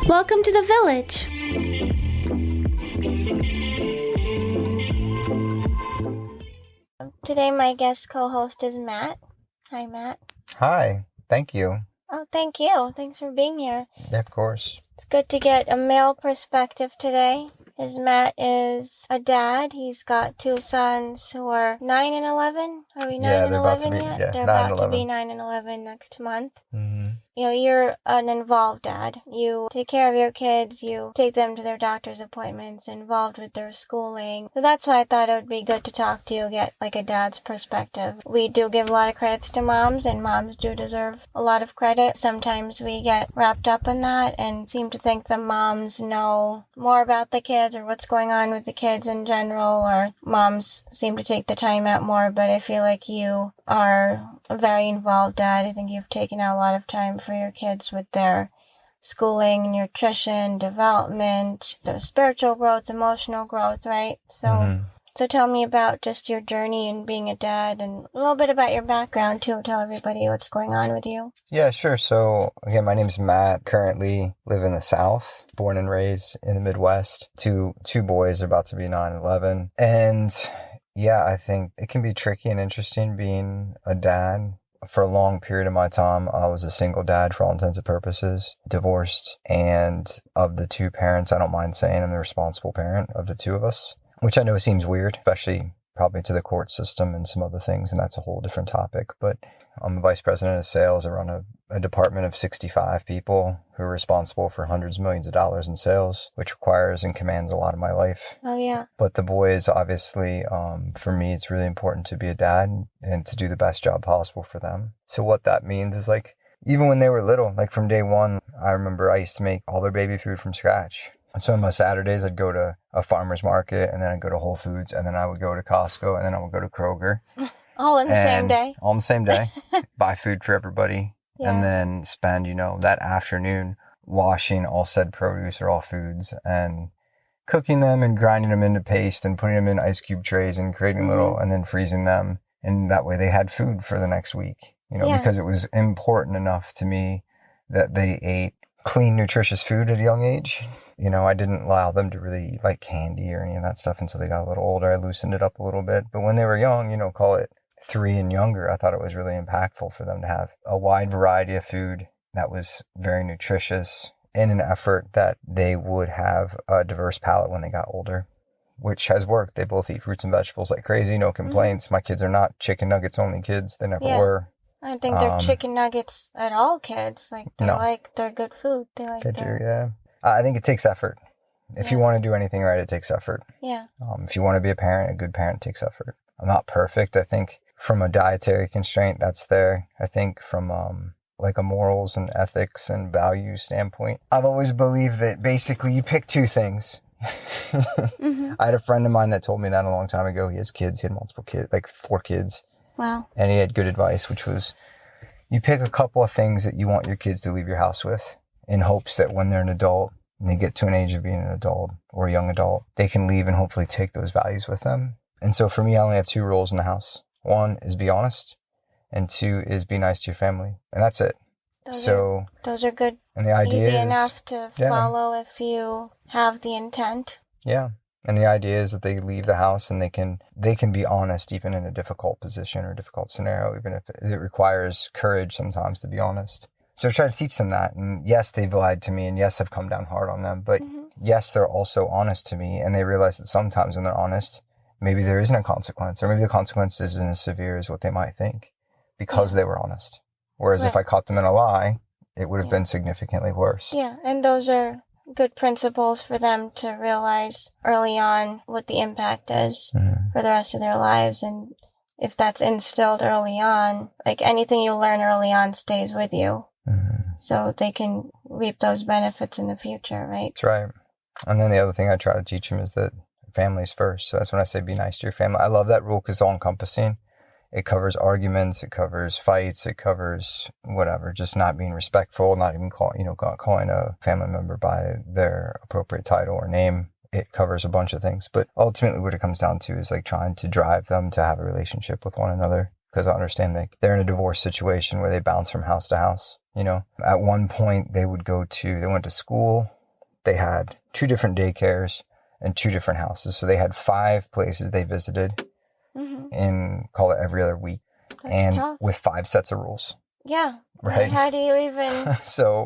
Welcome to the village. Today my guest co-host is Matt. Hi, Matt. Hi, thank you. Oh, thank you. Thanks for being here. Yeah, of course. It's good to get a male perspective today, as Matt is a dad. He's got two sons who are 9 and 11. Are we 9 Yeah, and they're about to 11 be, yet? yeah, They're 9 and about to be 11. 9 and 11 next month. Mm-hmm. You know, you're an involved dad. You take care of your kids. You take them to their doctor's appointments, involved with their schooling. So that's why I thought it would be good to talk to you, get like a dad's perspective. We do give a lot of credits to moms, and moms do deserve a lot of credit. Sometimes we get wrapped up in that and seem to think the moms know more about the kids or what's going on with the kids in general, or moms seem to take the time out more, but I feel like you are a very involved dad. I think you've taken out a lot of time for your kids with their schooling, nutrition, development, their spiritual growth, emotional growth, right? So tell me about just your journey in being a dad and a little bit about your background too. Tell everybody what's going on with you. Yeah, sure. So, again, my name's Matt. Currently live in the South, born and raised in the Midwest. Two boys are about to be 9 and 11. And yeah, I think it can be tricky and interesting being a dad. For a long period of my time, I was a single dad for all intents and purposes, divorced. And of the two parents, I don't mind saying I'm the responsible parent of the two of us, which I know seems weird, especially probably to the court system and some other things. And that's a whole different topic. But I'm a vice president of sales. I run a department of 65 people who are responsible for hundreds of millions of dollars in sales, which requires and commands a lot of my life. Oh, yeah. But the boys, obviously, for me, it's really important to be a dad and to do the best job possible for them. So what that means is, like, even when they were little, like from day one, I remember I used to make all their baby food from scratch. And so on my Saturdays, I'd go to a farmer's market, and then I'd go to Whole Foods, and then I would go to Costco, and then I would go to Kroger. All in the same day? All in the same day. Buy food for everybody. Yeah. And then spend, that afternoon washing all said produce or all foods and cooking them and grinding them into paste and putting them in ice cube trays and creating little, and then freezing them. And that way they had food for the next week, because it was important enough to me that they ate clean, nutritious food at a young age. I didn't allow them to really eat like candy or any of that stuff until they got a little older. I loosened it up a little bit. But when they were young, call it 3 and younger, I thought it was really impactful for them to have a wide variety of food that was very nutritious in an effort that they would have a diverse palate when they got older, which has worked. They both eat fruits and vegetables like crazy, no complaints. My kids are not chicken nuggets only kids. They never were. I don't think they're chicken nuggets at all kids. Like, they're good food. I think it takes effort. If you want to do anything right, it takes effort. Yeah. If you want to be a parent, a good parent takes effort. I'm not perfect. I think from a dietary constraint, that's there. I think from like a morals and ethics and values standpoint, I've always believed that basically you pick two things. I had a friend of mine that told me that a long time ago. He has kids. He had multiple kids, like 4 kids. Wow. And he had good advice, which was you pick a couple of things that you want your kids to leave your house with in hopes that when they're an adult and they get to an age of being an adult or a young adult, they can leave and hopefully take those values with them. And so for me, I only have 2 rules in the house. 1 is be honest, and 2 is be nice to your family. And that's it. Those are good. And the idea easy is enough to follow if you have the intent. Yeah. And the idea is that they leave the house and they can be honest even in a difficult position or difficult scenario, even if it requires courage sometimes to be honest. So I try to teach them that. And yes, they've lied to me, and yes, I've come down hard on them, but yes, they're also honest to me, and they realize that sometimes when they're honest, maybe there isn't a consequence, or maybe the consequence isn't as severe as what they might think because they were honest. Whereas if I caught them in a lie, it would have been significantly worse. Yeah, and those are good principles for them to realize early on what the impact is for the rest of their lives. And if that's instilled early on, like anything you learn early on stays with you. So they can reap those benefits in the future, right? That's right. And then the other thing I try to teach them is that family's first. So that's when I say be nice to your family. I love that rule because it's all-encompassing. It covers arguments, it covers fights, it covers whatever, just not being respectful, not even calling a family member by their appropriate title or name. It covers a bunch of things. But ultimately what it comes down to is like trying to drive them to have a relationship with one another. Because I understand they're in a divorce situation where they bounce from house to house. You know, at one point they went to school. They had 2 different daycares and 2 different houses. So they had 5 places they visited in, call it, every other week. That's and tough. with 5 sets of rules. Yeah. Right. How do you even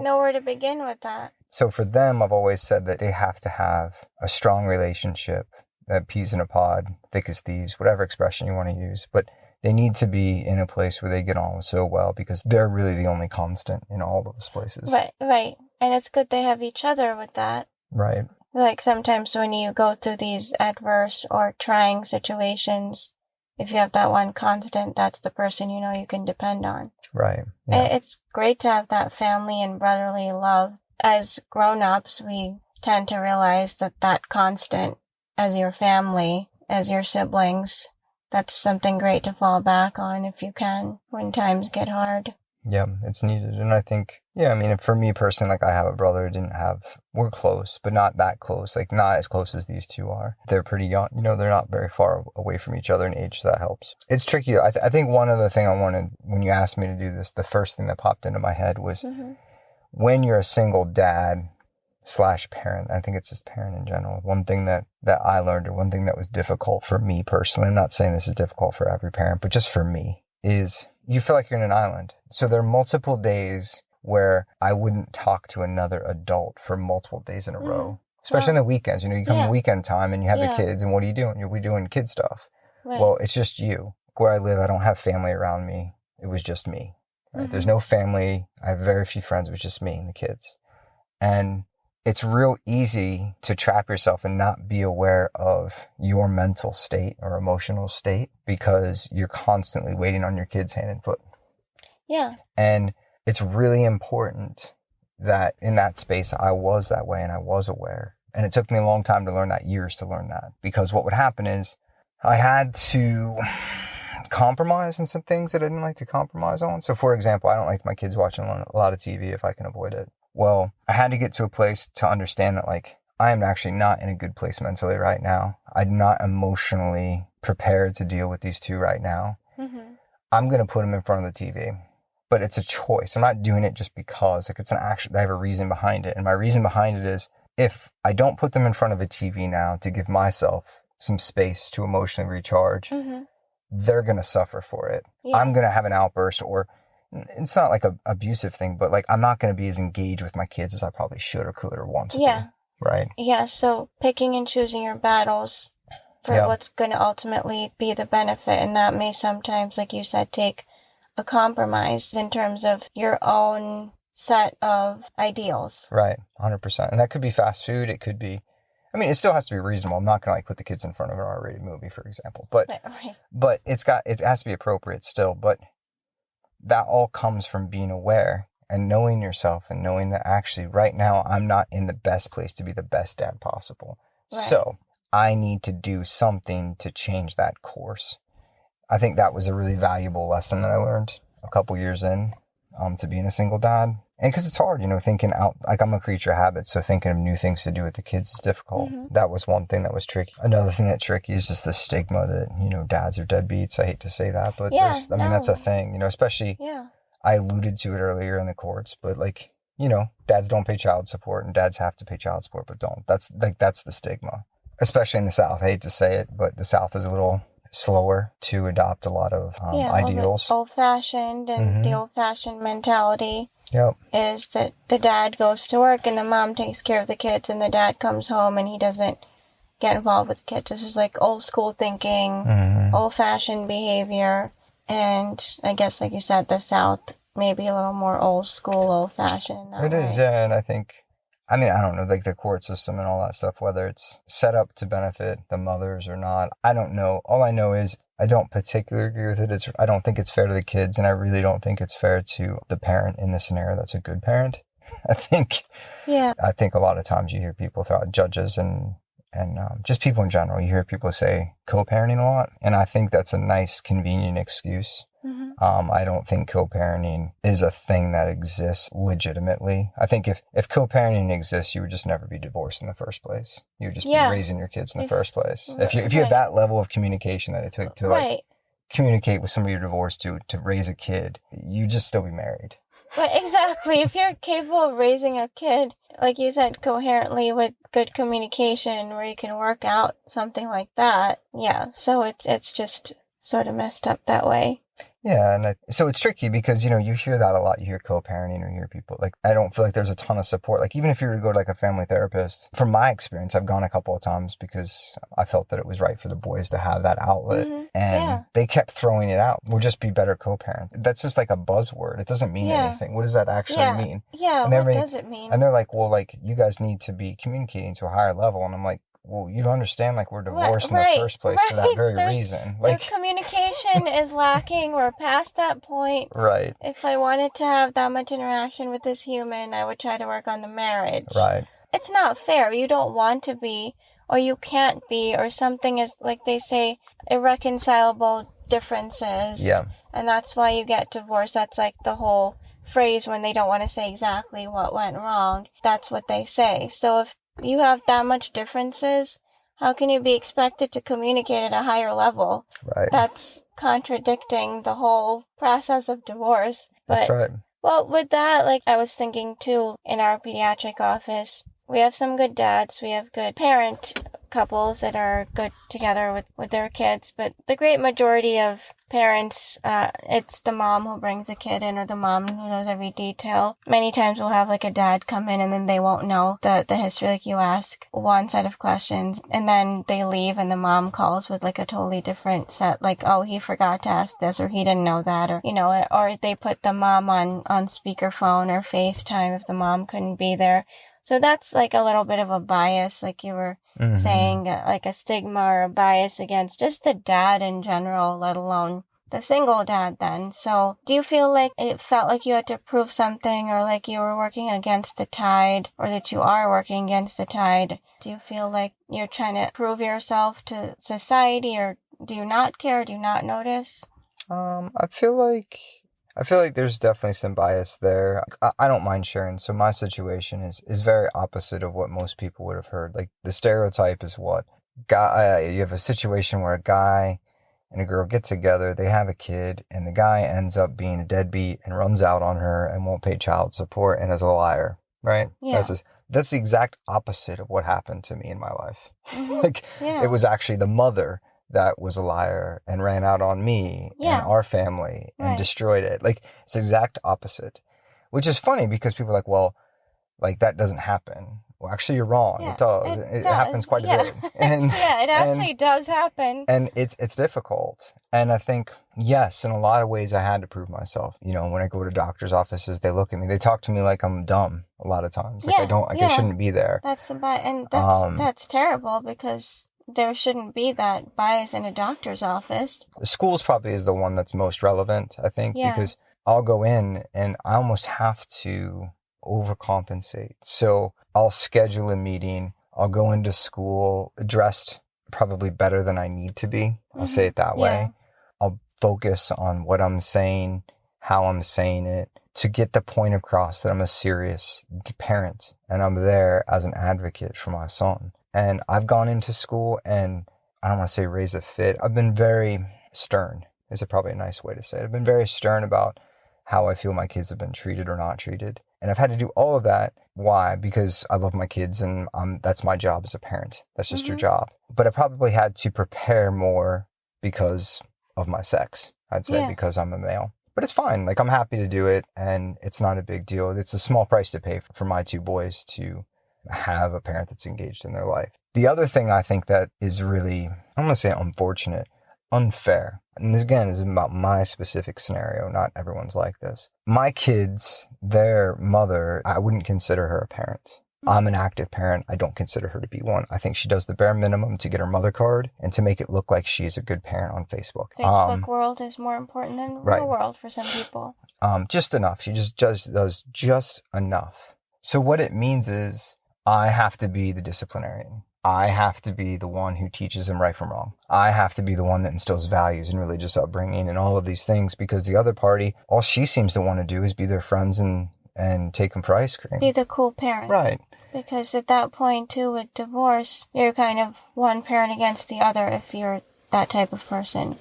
know where to begin with that? So for them, I've always said that they have to have a strong relationship, that peas in a pod, thick as thieves, whatever expression you want to use. But they need to be in a place where they get on so well, because they're really the only constant in all those places. Right. And it's good they have each other with that. Right. Like sometimes when you go through these adverse or trying situations, if you have that one constant, that's the person you know you can depend on. Right. Yeah. It's great to have that family and brotherly love. As grown-ups, we tend to realize that constant as your family, as your siblings, that's something great to fall back on if you can when times get hard. Yeah, it's needed. And I think, for me personally, like I have a brother, we're close, but not that close, like not as close as these 2 are. They're pretty young, they're not very far away from each other in age, so that helps. It's tricky. I think one other thing I wanted, when you asked me to do this, the first thing that popped into my head was when you're a single dad / parent, I think it's just parent in general, one thing that I learned, or one thing that was difficult for me personally, I'm not saying this is difficult for every parent, but just for me, is you feel like you're in an island. So there are multiple days where I wouldn't talk to another adult for multiple days in a row, especially on the weekends. You come weekend time and you have the kids, and what are you doing? We're doing kid stuff. Right. Well, it's just you. Where I live, I don't have family around me. It was just me. Right? There's no family. I have very few friends. It was just me and the kids. And it's real easy to trap yourself and not be aware of your mental state or emotional state, because you're constantly waiting on your kids' hand and foot. Yeah. And it's really important that in that space I was that way and I was aware. And it took me a long time to learn that, years to learn that, because what would happen is I had to compromise on some things that I didn't like to compromise on. So for example, I don't like my kids watching a lot of TV if I can avoid it. Well, I had to get to a place to understand that, like, I am actually not in a good place mentally right now. I'm not emotionally prepared to deal with these 2 right now. I'm going to put them in front of the TV, but it's a choice. I'm not doing it just because, like, it's an action. I have a reason behind it. And my reason behind it is, if I don't put them in front of a TV now to give myself some space to emotionally recharge, they're going to suffer for it. Yeah. I'm going to have an outburst, or it's not like an abusive thing, but like I'm not going to be as engaged with my kids as I probably should or could or want to be. Right. Yeah. So picking and choosing your battles for what's going to ultimately be the benefit. And that may sometimes, like you said, take a compromise in terms of your own set of ideals. Right. 100%. And that could be fast food. It could be, it still has to be reasonable. I'm not going to like put the kids in front of an R-rated movie, for example, but it has to be appropriate still. But that all comes from being aware and knowing yourself and knowing that actually right now I'm not in the best place to be the best dad possible. Right. So I need to do something to change that course. I think that was a really valuable lesson that I learned a couple years in to being a single dad. And because it's hard, thinking out, like I'm a creature of habit. So thinking of new things to do with the kids is difficult. That was one thing that was tricky. Another thing that's tricky is just the stigma that, dads are deadbeats. I hate to say that, but that's a thing, especially, I alluded to it earlier in the courts, but like, dads don't pay child support and dads have to pay child support, but don't. That's the stigma, especially in the South. I hate to say it, but the South is a little slower to adopt a lot of ideals. Old-fashioned and the old-fashioned mentality is that the dad goes to work and the mom takes care of the kids, and the dad comes home and he doesn't get involved with the kids. This is like old school thinking, old-fashioned behavior, and I guess, like you said, the South may be a little more old school, old-fashioned. It is, yeah, and I think, I don't know, like the court system and all that stuff, whether it's set up to benefit the mothers or not, I don't know. All I know is I don't particularly agree with it. I don't think it's fair to the kids, and I really don't think it's fair to the parent in this scenario that's a good parent. I think a lot of times you hear people throw out judges and just people in general. You hear people say co-parenting a lot, and I think that's a nice, convenient excuse. I don't think co-parenting is a thing that exists legitimately. I think if co-parenting exists, you would just never be divorced in the first place. You would just be raising your kids in the first place. If you have that level of communication that it took to like communicate with somebody you're divorced to raise a kid, you just still be married. But exactly, if you're capable of raising a kid, like you said, coherently with good communication, where you can work out something like that, yeah. So it's just sort of messed up that way. Yeah, and so it's tricky because, you hear that a lot. You hear co-parenting or you hear people, like, I don't feel like there's a ton of support. Like, even if you were to go to, like, a family therapist, from my experience, I've gone a couple of times because I felt that it was right for the boys to have that outlet. Mm-hmm. And Yeah. they kept throwing it out. We'll just be better co-parents. That's just like a buzzword. It doesn't mean Yeah. anything. What does that actually Yeah. mean? Yeah, And what does it mean? And they're like, well, like, you guys need to be communicating to a higher level. And I'm like, well, you don't understand, like, we're divorced in the first place for that very reason. Their Like, communication is lacking. We're past that point. right, If I wanted to have that much interaction with this human, I would try to work on the marriage. right. It's not fair. You don't want to be, or you can't be, or something is, like they say, irreconcilable differences. Yeah. And that's why you get divorced. That's like the whole phrase when they don't want to say exactly what went wrong. That's what they say. So if you have that much differences, how can you be expected to communicate at a higher level? Right. That's contradicting the whole process of divorce. That's right. Well, with that, like I was thinking too, in our pediatric office, we have some good dads, we have good parent couples that are good together with their kids, but the great majority of parents, it's the mom who brings the kid in or the mom who knows every detail. Many times we'll have like a dad come in and then they won't know the history. Like you ask one set of questions and then they leave and the mom calls with like a totally different set, like, oh, he forgot to ask this or he didn't know that, or, or they put the mom on speakerphone or FaceTime if the mom couldn't be there. So that's like a little bit of a bias, like you were saying, like a stigma or a bias against just the dad in general, let alone the single dad then. So do you feel like it felt like you had to prove something or like you were working against the tide or that you are working against the tide? Do you feel like you're trying to prove yourself to society or do you not care? Do you not notice? I feel like there's definitely some bias there. I don't mind sharing. So my situation is very opposite of what most people would have heard. Like the stereotype is what you have a situation where a guy and a girl get together, they have a kid, and the guy ends up being a deadbeat and runs out on her and won't pay child support and is a liar, right? Yeah. That's the exact opposite of what happened to me in my life. Mm-hmm. It was actually the mother that was a liar and ran out on me and our family and destroyed it. Like, it's the exact opposite, which is funny because people are like, well, like that doesn't happen. Well, actually, you're wrong. Yeah, it does. It happens quite a bit. And, it actually does happen. And it's difficult. And I think, yes, in a lot of ways, I had to prove myself. When I go to doctors' offices, they look at me. They talk to me like I'm dumb a lot of times. Like I shouldn't be there. That's terrible because there shouldn't be that bias in a doctor's office. The schools probably is the one that's most relevant, I think, because I'll go in and I almost have to overcompensate. So I'll schedule a meeting. I'll go into school dressed probably better than I need to be. I'll say it that way. I'll focus on what I'm saying, how I'm saying it, to get the point across that I'm a serious parent and I'm there as an advocate for my son. And I've gone into school and I don't want to say raise a fit. I've been very stern, is probably a nice way to say it. I've been very stern about how I feel my kids have been treated or not treated. And I've had to do all of that. Why? Because I love my kids and that's my job as a parent. That's just your job. But I probably had to prepare more because of my sex, I'd say, because I'm a male. But it's fine. Like, I'm happy to do it and it's not a big deal. It's a small price to pay for my two boys to have a parent that's engaged in their life. The other thing I think that is really, I'm going to say unfortunate, unfair, and this again is about my specific scenario, not everyone's like this. My kids, their mother, I wouldn't consider her a parent. I'm an active parent. I don't consider her to be one. I think she does the bare minimum to get her mother card and to make it look like she's a good parent on Facebook. Facebook world is more important than real world for some people. Just enough. She just does just enough. So what it means is I have to be the disciplinarian. I have to be the one who teaches them right from wrong. I have to be the one that instills values and religious upbringing and all of these things, because the other party, all she seems to want to do is be their friends and take them for ice cream. Be the cool parent. Right. Because at that point, too, with divorce, you're kind of one parent against the other if you're that type of person.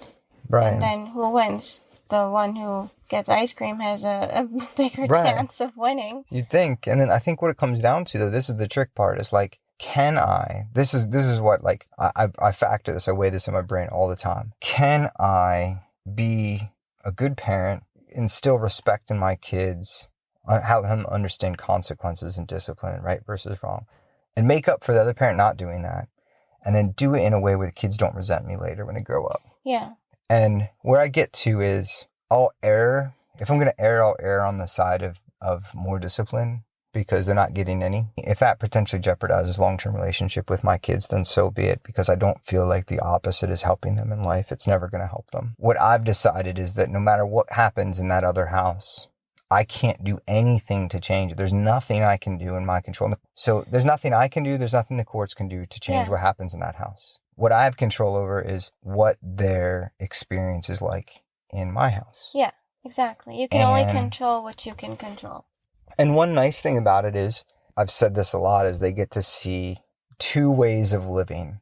Right. And then who wins? The one who gets ice cream has a bigger Right. chance of winning. You'd think. And then I think what it comes down to, though, this is the trick part, is like, can I, this is what, like, I factor this, I weigh this in my brain all the time. Can I be a good parent, instill respect in my kids, have them understand consequences and discipline, right versus wrong, and make up for the other parent not doing that, and then do it in a way where the kids don't resent me later when they grow up. Yeah. And where I get to is, I'll err. If I'm going to err, I'll err on the side of more discipline because they're not getting any. If that potentially jeopardizes long-term relationship with my kids, then so be it, because I don't feel like the opposite is helping them in life. It's never going to help them. What I've decided is that no matter what happens in that other house, I can't do anything to change it. There's nothing I can do in my control. So there's nothing I can do. There's nothing the courts can do to change what happens in that house. What I have control over is what their experience is like in my house. Yeah, exactly. You can only control what you can control. And one nice thing about it is, I've said this a lot, is they get to see two ways of living.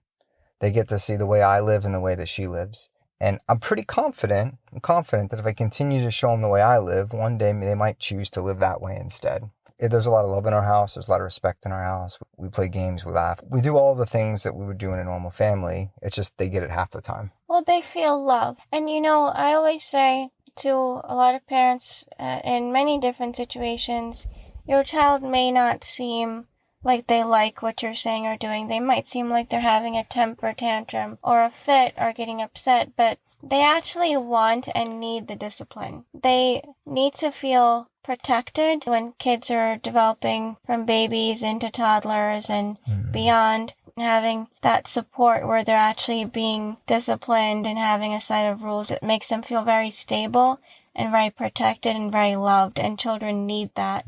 They get to see the way I live and the way that she lives. And I'm pretty confident. I'm confident that if I continue to show them the way I live, one day they might choose to live that way instead. There's a lot of love in our house. There's a lot of respect in our house. We play games. We laugh. We do all the things that we would do in a normal family. It's just they get it half the time. Well, they feel love. And, I always say to a lot of parents in many different situations, your child may not seem like they like what you're saying or doing. They might seem like they're having a temper tantrum or a fit or getting upset, but they actually want and need the discipline. They need to feel protected when kids are developing from babies into toddlers and beyond, having that support where they're actually being disciplined and having a set of rules that makes them feel very stable and very protected and very loved, and children need that.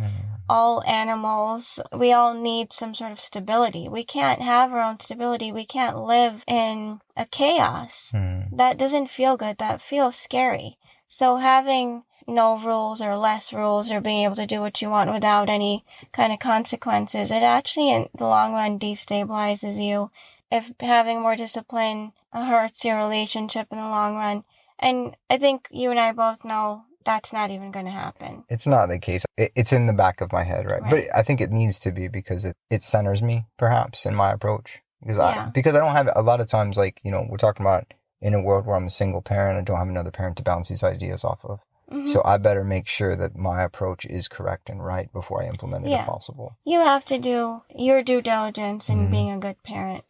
All animals, we all need some sort of stability. We can't have our own stability. We can't live in a chaos. That doesn't feel good. That feels scary. So having no rules or less rules or being able to do what you want without any kind of consequences, it actually in the long run destabilizes you. If having more discipline hurts your relationship in the long run. And I think you and I both know that's not even going to happen. It's not the case. It's in the back of my head, right? But I think it needs to be, because it centers me, perhaps, in my approach. Because I don't have, a lot of times, like, we're talking about in a world where I'm a single parent, I don't have another parent to bounce these ideas off of. So I better make sure that my approach is correct and right before I implement it if possible. You have to do your due diligence in being a good parent.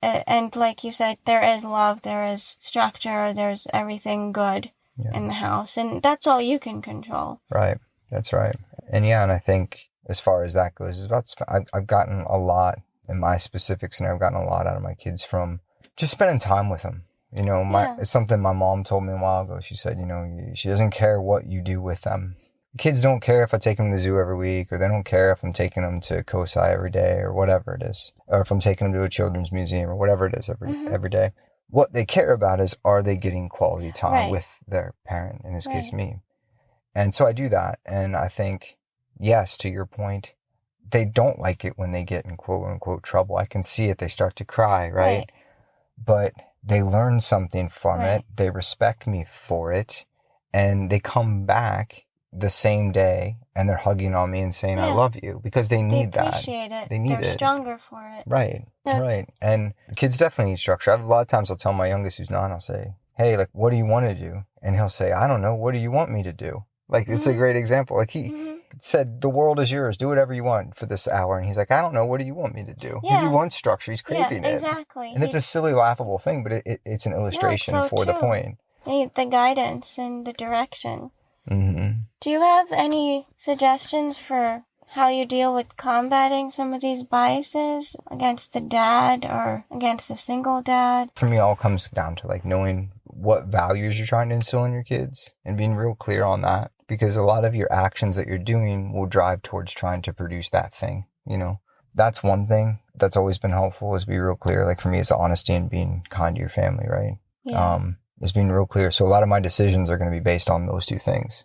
And like you said, there is love, there is structure, there's everything good in the house. And that's all you can control. Right. That's right. And and I think as far as that goes, I've gotten a lot in my specifics, and I've gotten a lot out of my kids from just spending time with them. It's something my mom told me a while ago. She said, she doesn't care what you do with them. Kids don't care if I take them to the zoo every week, or they don't care if I'm taking them to COSI every day, or whatever it is, or if I'm taking them to a children's museum, or whatever it is every day. What they care about is, are they getting quality time with their parent, in this case, me. And so I do that. And I think, yes, to your point, they don't like it when they get in quote unquote trouble. I can see it. They start to cry, right? But they learn something from it. They respect me for it. And they come back the same day and they're hugging on me and saying, I love you, because they need that. They appreciate it. They need They're stronger for it. Right. And the kids definitely need structure. A lot of times I'll tell my youngest, who's 9, I'll say, hey, like, what do you want to do? And he'll say, I don't know. What do you want me to do? Like, it's a great example. Like, he said, the world is yours. Do whatever you want for this hour. And he's like, I don't know. What do you want me to do? Because he wants structure. He's craving it. Exactly. And it's a silly, laughable thing, but it's an illustration for the point. The guidance and the direction. Mm-hmm. Do you have any suggestions for how you deal with combating some of these biases against the dad or against a single dad? For me, it all comes down to, like, knowing what values you're trying to instill in your kids and being real clear on that, because a lot of your actions that you're doing will drive towards trying to produce that thing. That's one thing that's always been helpful, is be real clear. Like, for me, it's honesty and being kind to your family, right? Is being real clear. So a lot of my decisions are going to be based on those two things.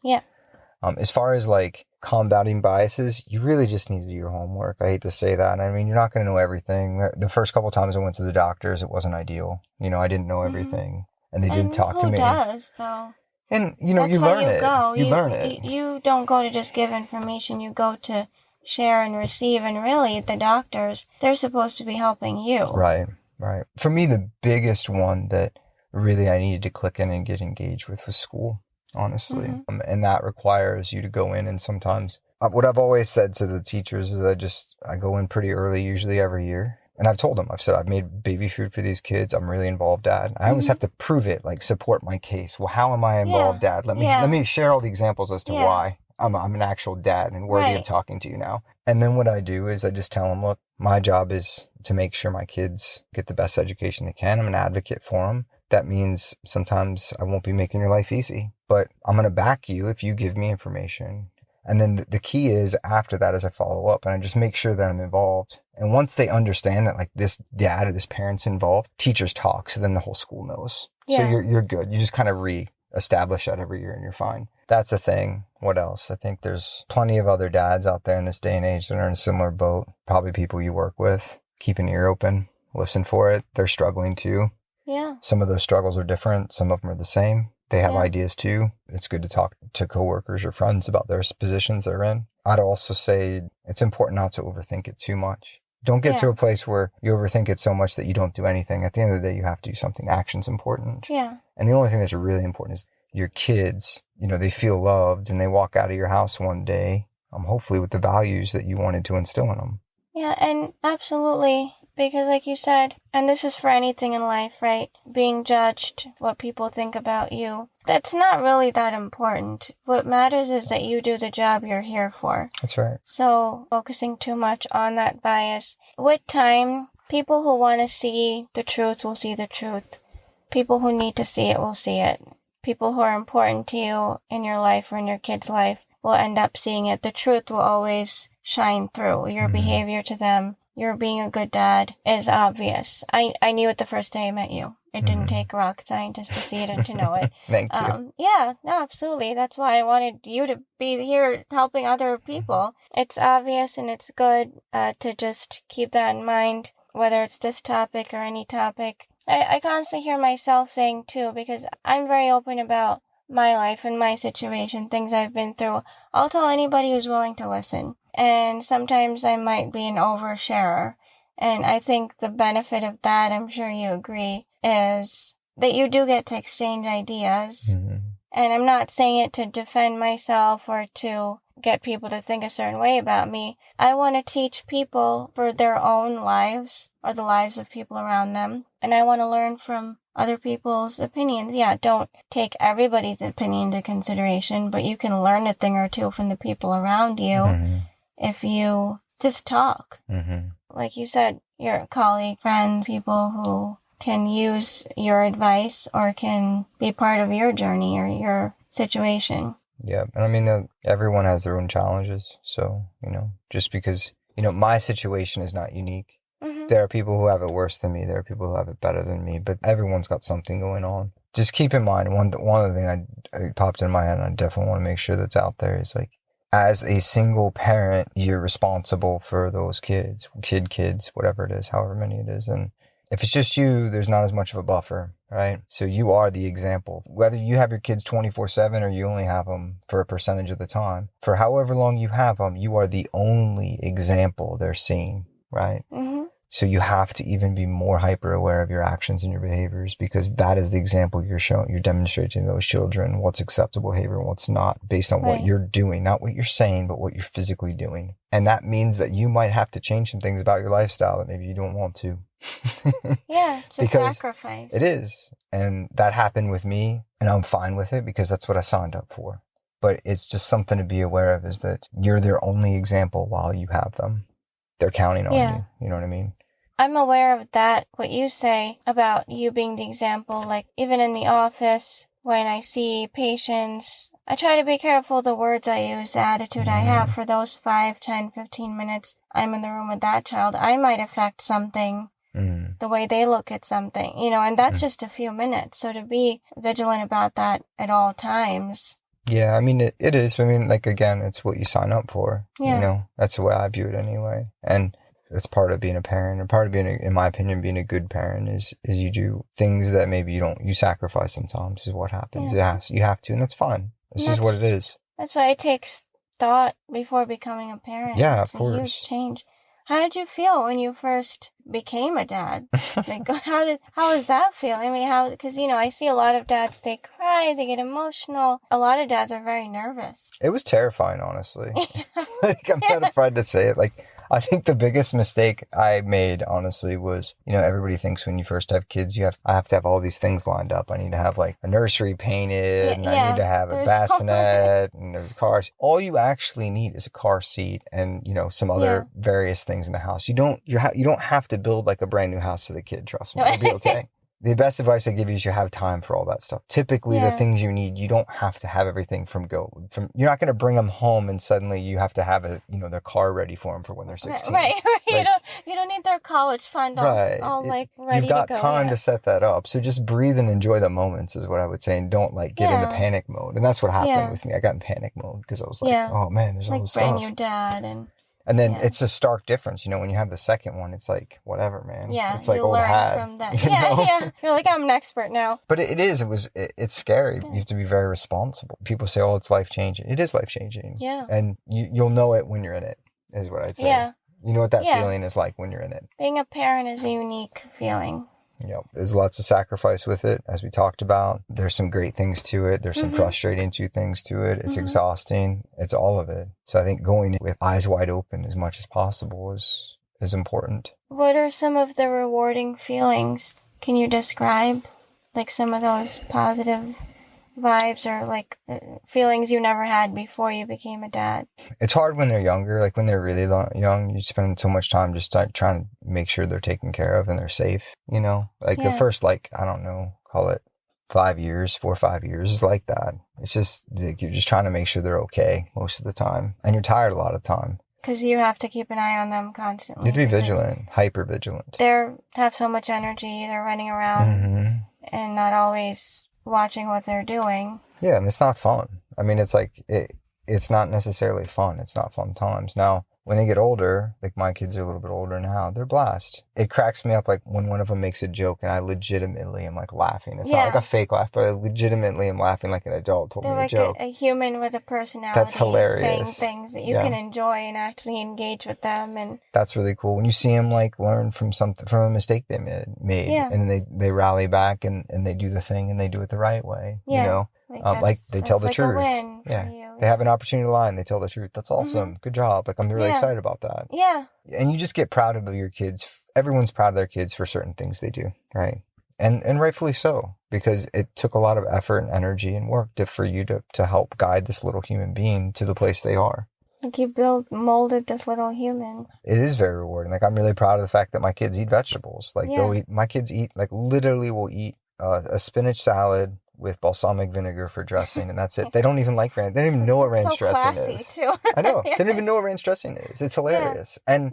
As far as, like, combating biases, you really just need to do your homework. I hate to say that. I mean, you're not going to know everything. The first couple of times I went to the doctors, it wasn't ideal. I didn't know everything. And they did talk to me. Who does, though? And, you know, That's you why learn you it. go. You learn it. You don't go to just give information. You go to share and receive. And really, the doctors, they're supposed to be helping you. Right, right. For me, the biggest one that really I needed to click in and get engaged with was school, honestly. Mm-hmm. And that requires you to go in, and sometimes what I've always said to the teachers is I go in pretty early, usually every year. And I've told them, I've said, I've made baby food for these kids. I'm really involved, Dad. I always have to prove it, like support my case. Well, how am I involved, Dad? Let me share all the examples as to why I'm an actual dad and worthy of talking to you now. And then what I do is I just tell them, look, my job is to make sure my kids get the best education they can. I'm an advocate for them. That means sometimes I won't be making your life easy, but I'm going to back you if you give me information. And then the key is after that is I follow up and I just make sure that I'm involved. And once they understand that like this dad or this parent's involved, teachers talk. So then the whole school knows. Yeah. So you're good. You just kind of re-establish that every year and you're fine. That's the thing. What else? I think there's plenty of other dads out there in this day and age that are in a similar boat. Probably people you work with. Keep an ear open. Listen for it. They're struggling too. Yeah. Some of those struggles are different. Some of them are the same. They have ideas too. It's good to talk to coworkers or friends about their positions they're in. I'd also say it's important not to overthink it too much. Don't get to a place where you overthink it so much that you don't do anything. At the end of the day, you have to do something. Action's important. Yeah. And the only thing that's really important is your kids, you know, they feel loved and they walk out of your house one day, hopefully with the values that you wanted to instill in them. Yeah, and absolutely. Because like you said, and this is for anything in life, right? Being judged, what people think about you, that's not really that important. What matters is that you do the job you're here for. That's right. So focusing too much on that bias. With time, people who want to see the truth will see the truth. People who need to see it will see it. People who are important to you in your life or in your kid's life will end up seeing it. The truth will always shine through. Your behavior to them, you're being a good dad is obvious. I knew it the first day I met you. It didn't take a rocket scientist to see it and to know it. Thank you. Yeah, no, absolutely. That's why I wanted you to be here helping other people. It's obvious and it's good to just keep that in mind, whether it's this topic or any topic. I constantly hear myself saying too, because I'm very open about my life and my situation, things I've been through. I'll tell anybody who's willing to listen. And sometimes I might be an oversharer. And I think the benefit of that, I'm sure you agree, is that you do get to exchange ideas. And I'm not saying it to defend myself or to get people to think a certain way about me. I want to teach people for their own lives or the lives of people around them. And I want to learn from other people's opinions. Yeah, don't take everybody's opinion into consideration, but you can learn a thing or two from the people around you if you just talk. Like you said, your colleague, friends, people who can use your advice or can be part of your journey or your situation. Yeah, and I mean, everyone has their own challenges. So, you know, just because, you know, my situation is not unique. There are people who have it worse than me. There are people who have it better than me, but everyone's got something going on. Just keep in mind, one other thing I popped in my head, and I definitely want to make sure that's out there, is like, as a single parent, you're responsible for those kids, whatever it is, however many it is. And if it's just you, there's not as much of a buffer, right? So you are the example. Whether you have your kids 24/7 or you only have them for a percentage of the time, for however long you have them, you are the only example they're seeing, right? So you have to even be more hyper aware of your actions and your behaviors, because that is the example you're demonstrating to those children what's acceptable behavior and what's not, based on what you're doing, not what you're saying, but what you're physically doing. And that means that you might have to change some things about your lifestyle that maybe you don't want to. Yeah, it's a sacrifice. It is. And that happened with me, and I'm fine with it because that's what I signed up for. But it's just something to be aware of, is that you're their only example while you have them. They're counting on you. You know what I mean? I'm aware of that, what you say about you being the example. Like, even in the office, when I see patients, I try to be careful of the words I use, the attitude I have for those 5, 10, 15 minutes I'm in the room with that child. I might affect something, the way they look at something, you know, and that's just a few minutes. So to be vigilant about that at all times. Yeah, I mean, it is. I mean, like, again, it's what you sign up for. You know, that's the way I view it anyway. And That's part of being a parent, and part of being, in my opinion, being a good parent is you do things that maybe you sacrifice sometimes is what happens. Yeah. You have to, and that's fine. This is what it is. That's why it takes thought before becoming a parent. Yeah, it's of a huge course. change. How did you feel when you first became a dad? Like, how was that feel? I mean, because, I see a lot of dads, they cry, they get emotional. A lot of dads are very nervous. It was terrifying, honestly. Like, I'm not afraid to say it. Like, I think the biggest mistake I made, honestly, was, everybody thinks when you first have kids, I have to have all these things lined up. I need to have like a nursery painted, and I need to have a bassinet and the cars. All you actually need is a car seat and, some other various things in the house. You don't have to build like a brand new house for the kid. Trust me, it'll be okay. The best advice I give you is you have time for all that stuff. Typically, the things you need, you don't have to have everything you're not going to bring them home and suddenly you have to have their car ready for them for when they're 16. Right. Like, you don't need their college fund all like ready to go. You've got time to set that up. So just breathe and enjoy the moments is what I would say. And don't like get into panic mode. And that's what happened with me. I got in panic mode because I was like, oh man, there's all this stuff. Like brand new dad and then it's a stark difference, when you have the second one, it's like, whatever, man. Yeah, it's like old hat. From that. Yeah. You're like, I'm an expert now. But it's scary. You have to be very responsible. People say, oh, it's life-changing. It is life-changing. Yeah. And you'll know it when you're in it, is what I'd say. Yeah. You know what that feeling is like when you're in it. Being a parent is a unique feeling. There's lots of sacrifice with it, as we talked about. There's some great things to it. There's some frustrating things to it. It's exhausting. It's all of it. So I think going with eyes wide open as much as possible is important. What are some of the rewarding feelings? Can you describe like some of those positive vibes or like feelings you never had before you became a dad? It's hard when they're younger. Like when they're really young, you spend so much time just trying to make sure they're taken care of and they're safe, the first, I don't know, call it 4 or 5 years is like that. It's just like you're just trying to make sure they're okay most of the time, and you're tired a lot of time. Because you have to keep an eye on them constantly. You have to be vigilant, hyper vigilant. They have so much energy. They're running around and not always watching what they're doing. Yeah, and it's not fun. I mean, it's like it's not necessarily fun. It's not fun times. Now, when they get older, like my kids are a little bit older now, they're blessed. It cracks me up like when one of them makes a joke and I legitimately am like laughing. It's not like a fake laugh, but I legitimately am laughing like an adult told me a joke. They're like a human with a personality. That's hilarious. Saying things that you can enjoy and actually engage with them. And that's really cool. When you see them like learn from a mistake they made and then they rally back and they do the thing and they do it the right way, Like they tell the like truth. A win for you. They have an opportunity to lie and they tell the truth. That's awesome. Good job. Like I'm really excited about that. Yeah. And you just get proud of your kids. Everyone's proud of their kids for certain things they do, right? And rightfully so, because it took a lot of effort and energy and work for you to help guide this little human being to the place they are. Like you molded this little human. It is very rewarding. Like I'm really proud of the fact that my kids eat vegetables. Like my kids eat, like literally will eat a spinach salad with balsamic vinegar for dressing, and that's it. They don't even like ranch. They don't even know what ranch dressing is. Too. I know. They don't even know what ranch dressing is. It's hilarious. And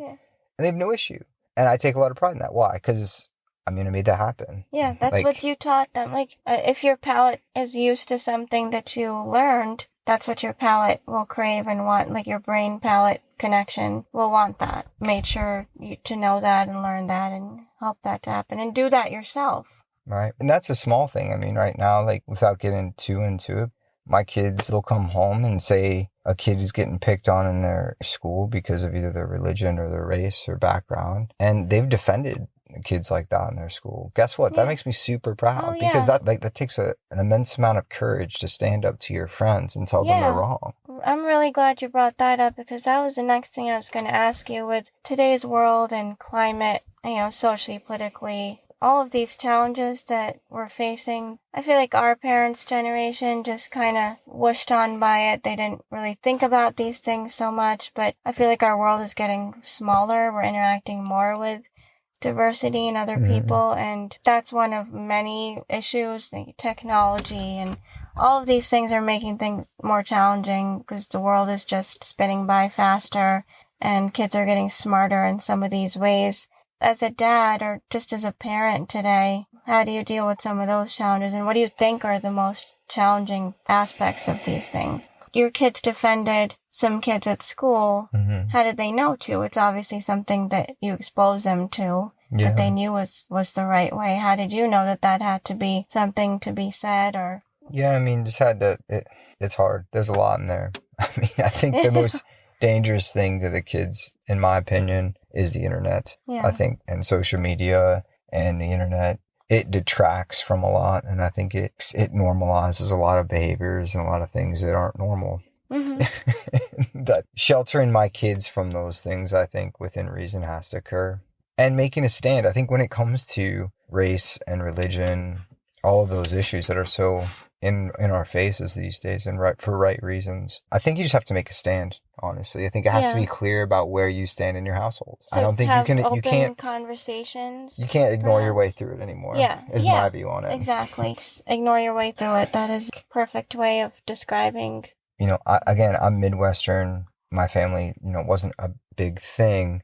they have no issue. And I take a lot of pride in that. Why? Because, I made that happen. Yeah, that's what you taught them. Like, if your palate is used to something that you learned, that's what your palate will crave and want. Like, your brain-palate connection will want that. Make sure to know that and learn that and help that to happen. And do that yourself. Right. And that's a small thing. Right now, like without getting too into it, my kids, they'll come home and say a kid is getting picked on in their school because of either their religion or their race or background. And they've defended kids like that in their school. Guess what? That makes me super proud because that takes an immense amount of courage to stand up to your friends and tell them they're wrong. I'm really glad you brought that up because that was the next thing I was going to ask you. With today's world and climate, socially, politically, all of these challenges that we're facing, I feel like our parents' generation just kind of whooshed on by it. They didn't really think about these things so much, but I feel like our world is getting smaller. We're interacting more with diversity and other people, and that's one of many issues. Like technology and all of these things are making things more challenging because the world is just spinning by faster and kids are getting smarter in some of these ways. As a dad or just as a parent today, how do you deal with some of those challenges, and what do you think are the most challenging aspects of these things? your kids defended some kids at school, Mm-hmm. how did they know to? It's obviously something that you expose them to, Yeah. that they knew was the right way. How did you know that had to be something to be said? Or Yeah, I mean, just had to, it's hard. There's a lot in there. I mean, I think the most dangerous thing to the kids, in my opinion, is the internet. Yeah. I think, and social media and the internet, it detracts from a lot. And I think it normalizes a lot of behaviors and a lot of things that aren't normal. Mm-hmm. That sheltering my kids from those things, I think, within reason has to occur. And making a stand. I think when it comes to race and religion, all of those issues that are so in our faces these days, and for right reasons, I think you just have to make a stand. Honestly, I think it has to be clear about where you stand in your household. So I don't think you can't conversations. You can't ignore your way through it anymore. Yeah, is my view on it. Exactly. Ignore your way through it. That is a perfect way of describing. You know, I'm Midwestern. My family, wasn't a big thing,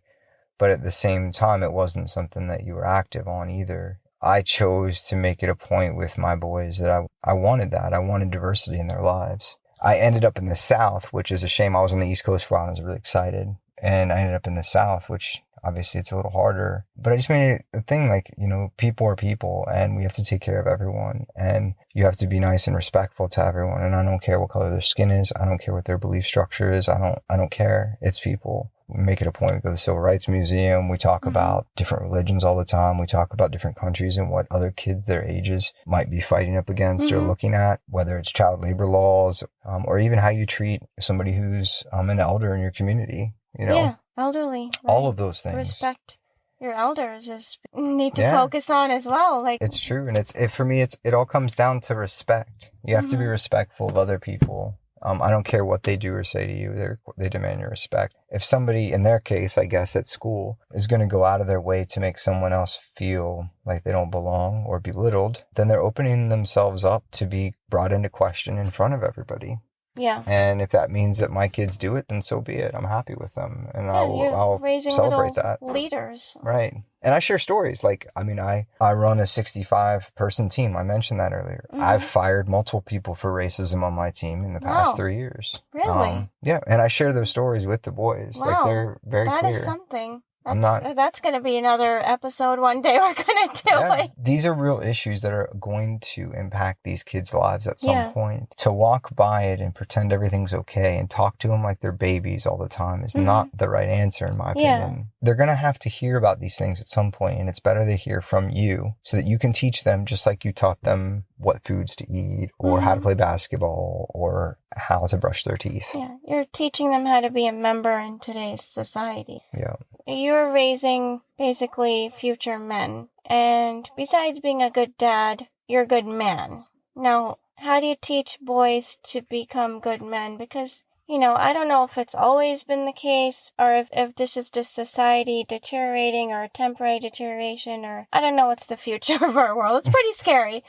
but at the same time, it wasn't something that you were active on either. I chose to make it a point with my boys that I wanted that. I wanted diversity in their lives. I ended up in the South, which is a shame. I was on the East Coast for a while and I was really excited. And I ended up in the South, which obviously it's a little harder. But I just made it a thing like, people are people and we have to take care of everyone. And you have to be nice and respectful to everyone. And I don't care what color their skin is. I don't care what their belief structure is. I don't care. It's people. We make it a point. We go to the Civil Rights Museum. We talk about different religions all the time. We talk about different countries and what other kids their ages might be fighting up against or looking at, whether it's child labor laws or even how you treat somebody who's an elder in your community. Yeah, elderly. Right? All of those things. Respect your elders is need to focus on as well. Like it's true, and for me, it all comes down to respect. You have to be respectful of other people. I don't care what they do or say to you. They demand your respect. If somebody, in their case, I guess at school, is going to go out of their way to make someone else feel like they don't belong or belittled, then they're opening themselves up to be brought into question in front of everybody. Yeah. And if that means that my kids do it, then so be it. I'm happy with them, and I'll celebrate that. Leaders, right? And I share stories. Like, I run a 65-person team. I mentioned that earlier. I've fired multiple people for racism on my team in the past 3 years. Really? Yeah, and I share those stories with the boys. Wow. Like, they're very clear. That is something. That's going to be another episode one day we're going to do. Yeah. These are real issues that are going to impact these kids' lives at some point. To walk by it and pretend everything's okay and talk to them like they're babies all the time is not the right answer, in my opinion. They're going to have to hear about these things at some point, and it's better to hear from you so that you can teach them just like you taught them what foods to eat or how to play basketball or how to brush their teeth. Yeah, you're teaching them how to be a member in today's society. Yeah. You're raising basically future men. And besides being a good dad, you're a good man. Now, how do you teach boys to become good men? Because, I don't know if it's always been the case or if this is just society deteriorating or temporary deterioration, or I don't know what's the future of our world. It's pretty scary.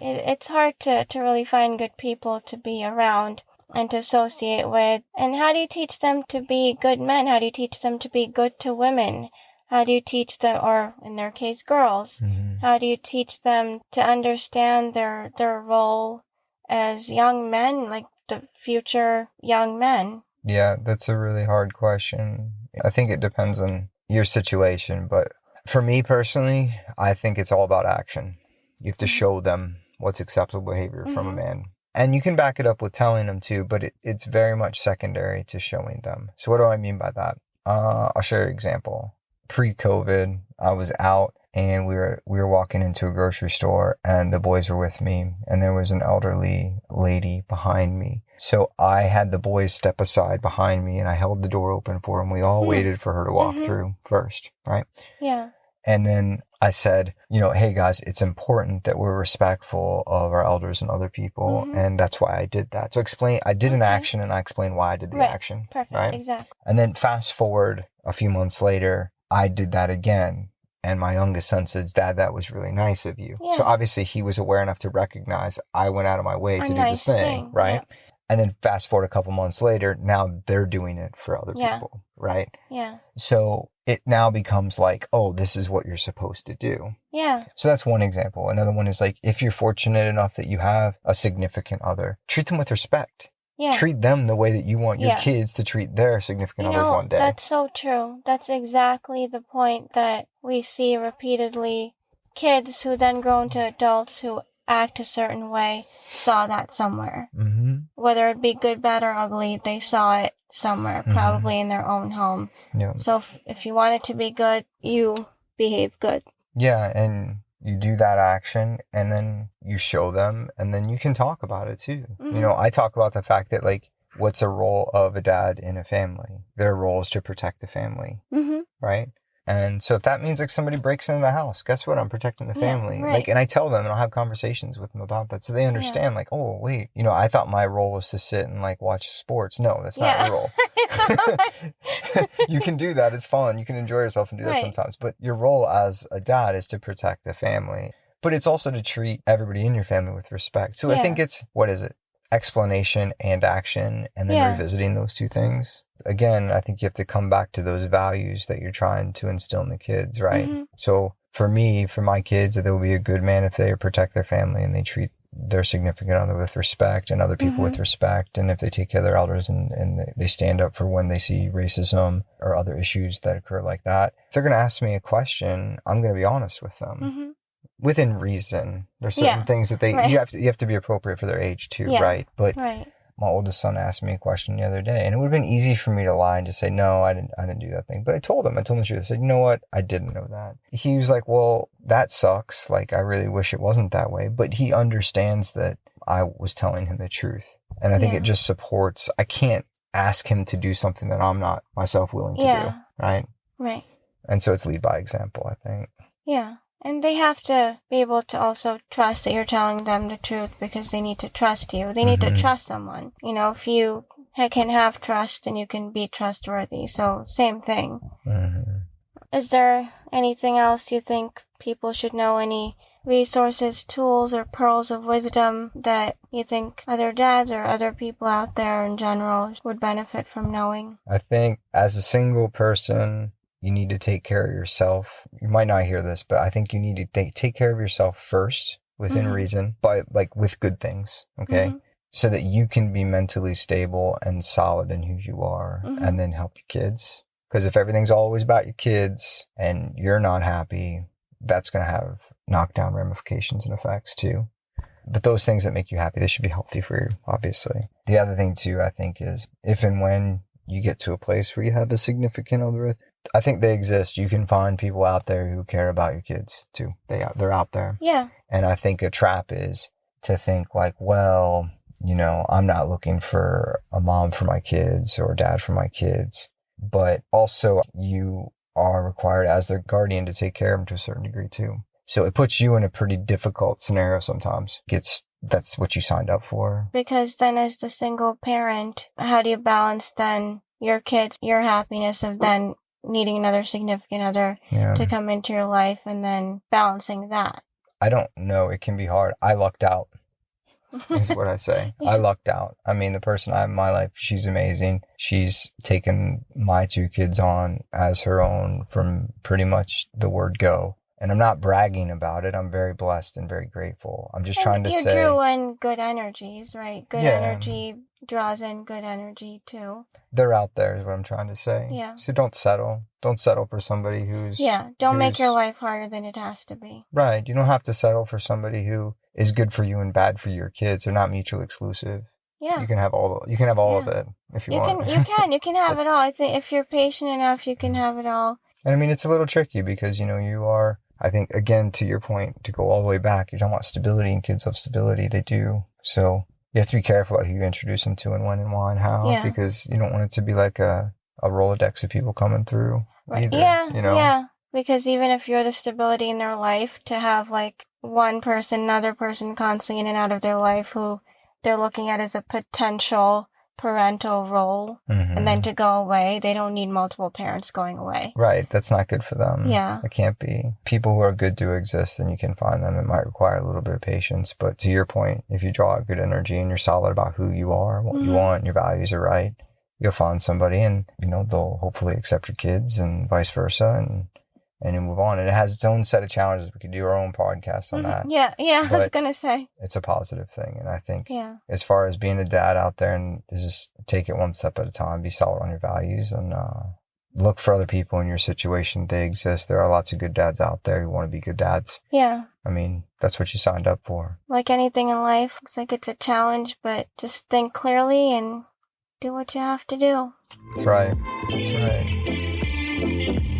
It's hard to really find good people to be around and to associate with. And how do you teach them to be good men? How do you teach them to be good to women? How do you teach them, or in their case, girls, how do you teach them to understand their role as young men, like the future young men? Yeah, that's a really hard question. I think it depends on your situation, but for me personally, I think it's all about action. You have to show them what's acceptable behavior from a man. And you can back it up with telling them too, but it's very much secondary to showing them. So what do I mean by that? I'll share an example. Pre-COVID, I was out and we were walking into a grocery store and the boys were with me and there was an elderly lady behind me. So I had the boys step aside behind me and I held the door open for them. We all waited for her to walk through first, right? Yeah. And then I said, hey guys, it's important that we're respectful of our elders and other people. And that's why I did that. So I did an action and I explained why I did the action. Perfect. Right? Exactly. And then fast forward a few months later, I did that again. And my youngest son says, Dad, that was really nice of you. Yeah. So obviously he was aware enough to recognize I went out of my way to do this thing. Right? Yeah. And then fast forward a couple months later, now they're doing it for other people, right? Yeah. So it now becomes like, oh, this is what you're supposed to do. Yeah. So that's one example. Another one is like, if you're fortunate enough that you have a significant other, treat them with respect. Yeah. Treat them the way that you want your Yeah. kids to treat their significant others one day. That's so true. That's exactly the point that we see repeatedly. Kids who then grow into adults who act a certain way saw that somewhere. Mm-hmm. Whether it be good, bad, or ugly, they saw it somewhere, probably in their own home. Yeah. So if you want it to be good, you behave good. Yeah, and you do that action, and then you show them, and then you can talk about it too. You know, I talk about the fact that, like, what's a role of a dad in a family? Their role is to protect the family, right? And so if that means, like, somebody breaks into the house, guess what? I'm protecting the family. right. Like, and I tell them, and I'll have conversations with them about that, so they understand, like, oh, wait, you know, I thought my role was to sit and, like, watch sports. No, that's not your role. You can do that. It's fun. You can enjoy yourself and do that sometimes. But your role as a dad is to protect the family. But it's also to treat everybody in your family with respect. So I think it's, what is it? Explanation and action, and then revisiting those two things. Again, I think you have to come back to those values that you're trying to instill in the kids, right? So for me, for my kids, they will be a good man if they protect their family and they treat their significant other with respect and other people with respect. And if they take care of their elders and they stand up for when they see racism or other issues that occur like that. If they're going to ask me a question, I'm going to be honest with them. Within reason. There's certain things that you have to be appropriate for their age too, right? But my oldest son asked me a question the other day, and it would have been easy for me to lie and just say, no, I didn't do that thing. But I told him the truth. I said, you know what? I didn't know that. He was like, well, that sucks. Like, I really wish it wasn't that way. But he understands that I was telling him the truth. And I think it just supports, I can't ask him to do something that I'm not myself willing to do. Right? Right. And so it's lead by example, I think. Yeah. And they have to be able to also trust that you're telling them the truth, because they need to trust you. They need to trust someone. You know, if you can have trust, then you can be trustworthy. So same thing. Is there anything else you think people should know? Any resources, tools, or pearls of wisdom that you think other dads or other people out there in general would benefit from knowing? I think as a single person, you need to take care of yourself. You might not hear this, but I think you need to take care of yourself first, within reason, but like with good things, okay? So that you can be mentally stable and solid in who you are, and then help your kids. Because if everything's always about your kids and you're not happy, that's going to have knockdown ramifications and effects too. But those things that make you happy, they should be healthy for you, obviously. The other thing too, I think, is if and when you get to a place where you have a significant other, I think they exist. You can find people out there who care about your kids too. They're out there. Yeah. And I think a trap is to think like, well, you know, I'm not looking for a mom for my kids or a dad for my kids. But also you are required as their guardian to take care of them to a certain degree too. So it puts you in a pretty difficult scenario sometimes. That's what you signed up for. Because then as the single parent, how do you balance then your kids, your happiness of then needing another significant other to come into your life, and then balancing that? I don't know. It can be hard. I lucked out, is what I say. I lucked out. I mean, the person I have in my life, she's amazing. She's taken my two kids on as her own from pretty much the word go. And I'm not bragging about it. I'm very blessed and very grateful. I'm just trying to say... You drew in good energies, right? Good energy draws in good energy, too. They're out there, is what I'm trying to say. Yeah. So don't settle. Don't settle for somebody who's... Yeah, don't make your life harder than it has to be. Right. You don't have to settle for somebody who is good for you and bad for your kids. They're not mutually exclusive. Yeah. You can have all of it if you want. You can have it all. I think if you're patient enough, you can have it all. And I mean, it's a little tricky because, you know, you are... I think, again, to your point, to go all the way back, you're talking about stability, and kids love stability. They do. So you have to be careful about who you introduce them to and when and why and how, because you don't want it to be like a Rolodex of people coming through either. Yeah, you know? Yeah, because even if you're the stability in their life, to have like one person, another person constantly in and out of their life who they're looking at as a potential parental role, and then to go away, they don't need multiple parents going away. Right, that's not good for them. Yeah. It can't be. People who are good do exist, and you can find them. It might require a little bit of patience, but to your point, if you draw out good energy and you're solid about who you are, what you want, your values are right, you'll find somebody, and, you know, they'll hopefully accept your kids and vice versa, and and you move on. And it has its own set of challenges. We could do our own podcast on that. Yeah, I was But gonna say. it's a positive thing. And I think Yeah. as far as being a dad out there, and just take it one step at a time, be solid on your values, and look for other people in your situation. They exist. There are lots of good dads out there who want to be good dads. Yeah. I mean, that's what you signed up for. Like anything in life, looks like it's a challenge, but just think clearly and do what you have to do. That's right. That's right.